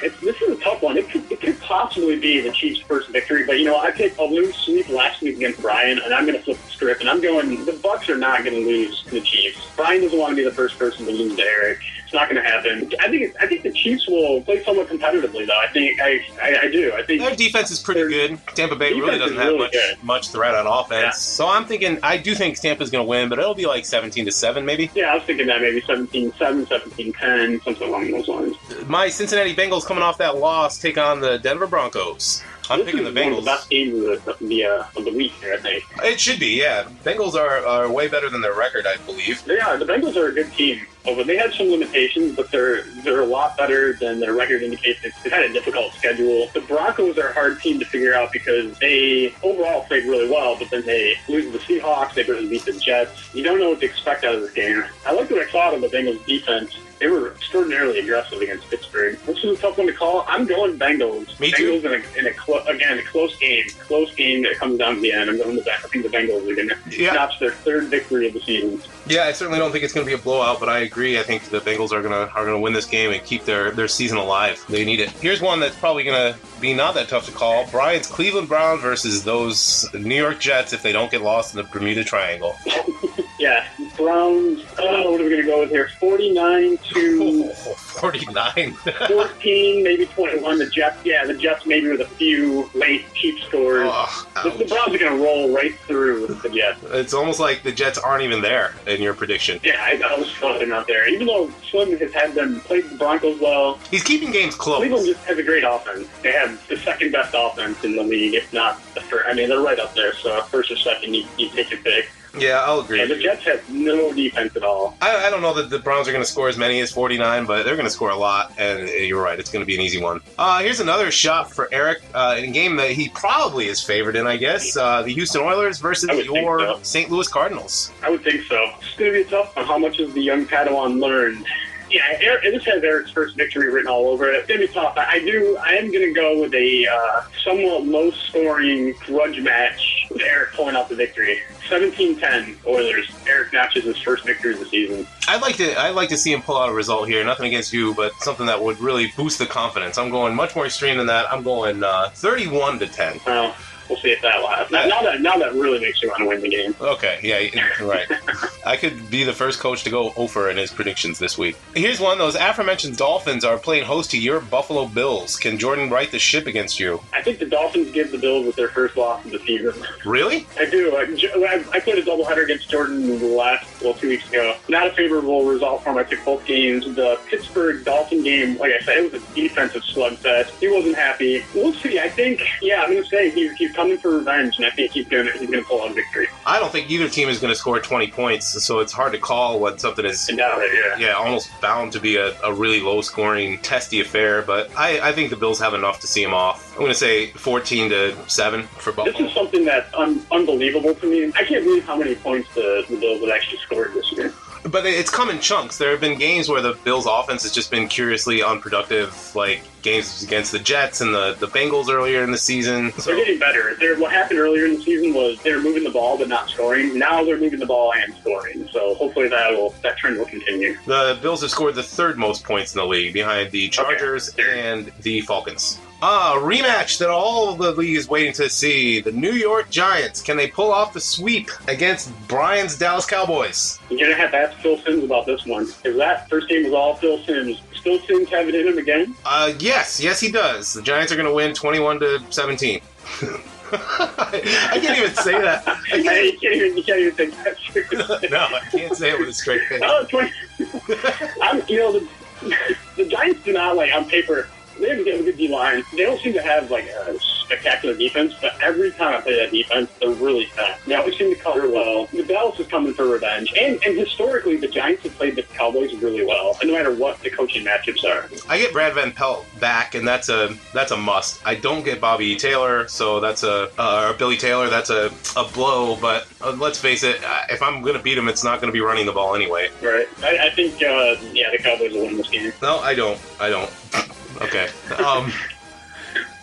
This is a tough one. It could possibly be the Chiefs' first victory, but I picked a lose sweep last week against Brian, and I'm going to flip the script, and I'm going. The Bucks are not going to lose to the Chiefs. Brian doesn't want to be the first person to lose to Eric. It's not going to happen. I think the Chiefs will play somewhat competitively, though. I do. I think their defense is pretty good. Tampa Bay really doesn't have much threat on offense. Yeah. So I'm thinking, I do think Tampa's going to win, but it'll be like 17-7, maybe. Yeah, I was thinking that maybe 17-7, 17-10, something along those lines. My Cincinnati Bengals coming off that loss take on the Denver Broncos. I'm picking the Bengals. One of the best games of the week here, I think. It should be, yeah. Bengals are way better than their record, I believe. They are. The Bengals are a good team. They had some limitations, but they're a lot better than their record indicates. They've had a difficult schedule. The Broncos are a hard team to figure out because they overall played really well, but then they lose to the Seahawks. They really beat the Jets. You don't know what to expect out of this game. I like what I saw of the Bengals defense. They were extraordinarily aggressive against Pittsburgh. This is a tough one to call. I'm going Bengals. Me too. Bengals in a close game. Close game that comes down to the end. I'm going I think the Bengals are going to notch their third victory of the season. Yeah, I certainly don't think it's going to be a blowout, but I agree. I think the Bengals are going to win this game and keep their season alive. They need it. Here's one that's probably going to be not that tough to call. Brian's Cleveland Browns versus those New York Jets if they don't get lost in the Bermuda Triangle. Yeah, Browns. Oh, what are we going to go with here? 49 to 49. 14, maybe 21. The Jets maybe with a few late cheap scores. The Browns are going to roll right through the Jets. It's almost like the Jets aren't even there in your prediction. Yeah, I was thought they're not there. Even though Slim has had them play the Broncos well. He's keeping games close. Cleveland just has a great offense. They have the second best offense in the league, if not the first. I mean, they're right up there. So first or second, you take your pick. Yeah, I'll agree. And the Jets have no defense at all. I don't know that the Browns are going to score as many as 49, but they're going to score a lot, and you're right, it's going to be an easy one. Here's another shot for Eric in a game that he probably is favored in, I guess. The Houston Oilers versus your St. Louis Cardinals. I would think so. It's going to be tough on how much has the young Padawan learned. Yeah, this has Eric's first victory written all over it. It's going to be tough. I am going to go with a somewhat low-scoring grudge match with Eric pulling out the victory. 17-10 Oilers. Eric notches his first victory of the season. I'd like to see him pull out a result here. Nothing against you, but something that would really boost the confidence. I'm going much more extreme than that. I'm going 31-10. Well, we'll see if that lasts. Now that really makes you want to win the game. Okay, yeah, right. I could be the first coach to go over in his predictions this week. Here's one. Those aforementioned Dolphins are playing host to your Buffalo Bills. Can Jordan right the ship against you? I think the Dolphins give the Bills with their first loss of the season. Really? I do. I played a doubleheader against Jordan 2 weeks ago. Not a favorable result for him. I took both games. The Pittsburgh Dolphin game, like I said, it was a defensive slugfest. He wasn't happy. We'll see. I think, I'm going to say he's coming for revenge, and I think he's going to pull out a victory. I don't think either team is going to score 20 points, so it's hard to call when something is almost bound to be a really low-scoring, testy affair, but I think the Bills have enough to see them off. I'm going to say 14-7 for Buffalo. This is something that's unbelievable to me. I can't believe how many points the Bills have actually scored this year. But it's come in chunks. There have been games where the Bills' offense has just been curiously unproductive, like games against the Jets and the Bengals earlier in the season. So they're getting better. What happened earlier in the season was they were moving the ball but not scoring. Now they're moving the ball and scoring. So hopefully that trend will continue. The Bills have scored the third most points in the league, behind the Chargers and the Falcons. A rematch that all of the league is waiting to see. The New York Giants. Can they pull off the sweep against Brian's Dallas Cowboys? You're going to have to ask Phil Simms about this one. Because that first game was all Phil Simms. Still Simms have it in him again? Yes, he does. The Giants are going to win 21-17. I can't even say that. You can't even think that seriously. No, I can't say it with a straight face. The Giants do not, on paper, they have a good D-line. They don't seem to have, a spectacular defense, but every time I play that defense, they're really fast. They always seem to cover well. The Dallas is coming for revenge. And historically, the Giants have played the Cowboys really well, no matter what the coaching matchups are. I get Brad Van Pelt back, and that's a must. I don't get Bobby Taylor, so that's or Billy Taylor, that's a blow, but let's face it, if I'm going to beat him, it's not going to be running the ball anyway. Right. I think, the Cowboys will win this game. No, I don't. Okay.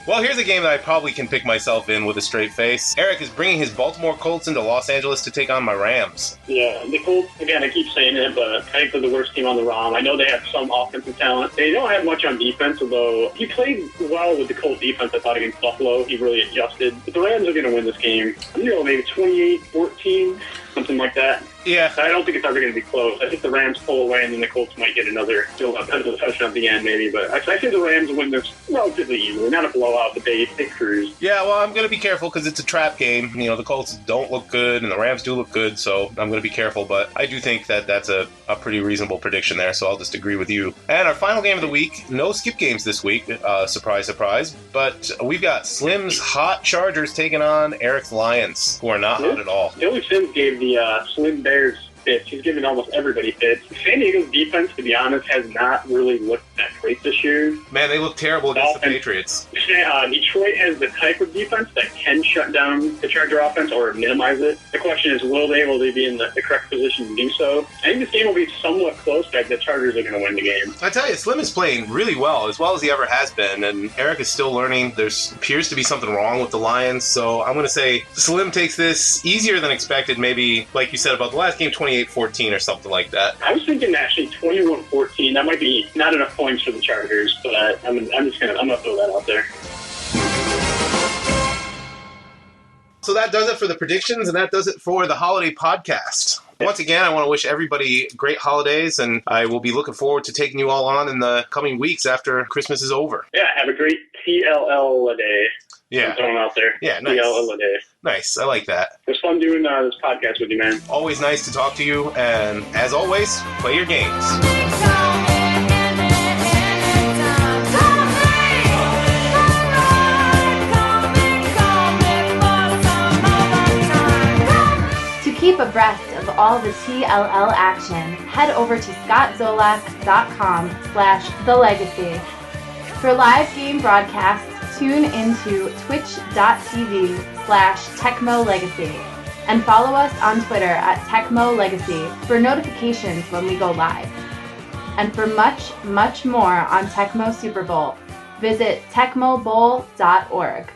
Well, here's a game that I probably can pick myself in with a straight face. Eric is bringing his Baltimore Colts into Los Angeles to take on my Rams. Yeah, the Colts, again, I keep saying it, but I think they're the worst team on the ROM. I know they have some offensive talent. They don't have much on defense, although he played well with the Colts defense, I thought, against Buffalo. He really adjusted. But the Rams are going to win this game. I'm going to go maybe 28-14, something like that. Yeah. I don't think it's ever going to be close. I think the Rams pull away, and then the Colts might get another touchdown at the end, maybe. But I think the Rams win this relatively easily. Not a blowout, but they cruise. Yeah, well, I'm going to be careful because it's a trap game. The Colts don't look good, and the Rams do look good, so I'm going to be careful. But I do think that that's a pretty reasonable prediction there, so I'll just agree with you. And our final game of the week, no skip games this week. Surprise, surprise. But we've got Slim's hot Chargers taking on Eric's Lions, who are not hot at all. Billy Sims gave the Slim Bears fits. He's given almost everybody fits. San Diego's defense, to be honest, has not really looked great this year. Man, they look terrible against the Patriots. Detroit has the type of defense that can shut down the Charger offense or minimize it. The question is, will they be in the correct position to do so? I think this game will be somewhat close, but the Chargers are going to win the game. I tell you, Slim is playing really well as he ever has been, and Eric is still learning. There appears to be something wrong with the Lions, so I'm going to say Slim takes this easier than expected, maybe, like you said about the last game, 28-14 or something like that. I was thinking actually 21-14. That might be not enough points for the Chargers, but I'm gonna throw that out there. So that does it for the predictions, and that does it for the holiday podcast. Once again, I want to wish everybody great holidays, and I will be looking forward to taking you all on in the coming weeks after Christmas is over. Yeah, have a great TLL day. Yeah. I'm throwing out there. Yeah, nice. TLL day. Nice, I like that. It was fun doing this podcast with you, man. Always nice to talk to you, and as always, play your games. To keep abreast of all the TLL action, head over to scottzolak.com/thelegacy. For live game broadcasts, tune into twitch.tv/TechmoLegacy and follow us on Twitter at TechmoLegacy for notifications when we go live. And for much, much more on Tecmo Super Bowl, visit techmobowl.org.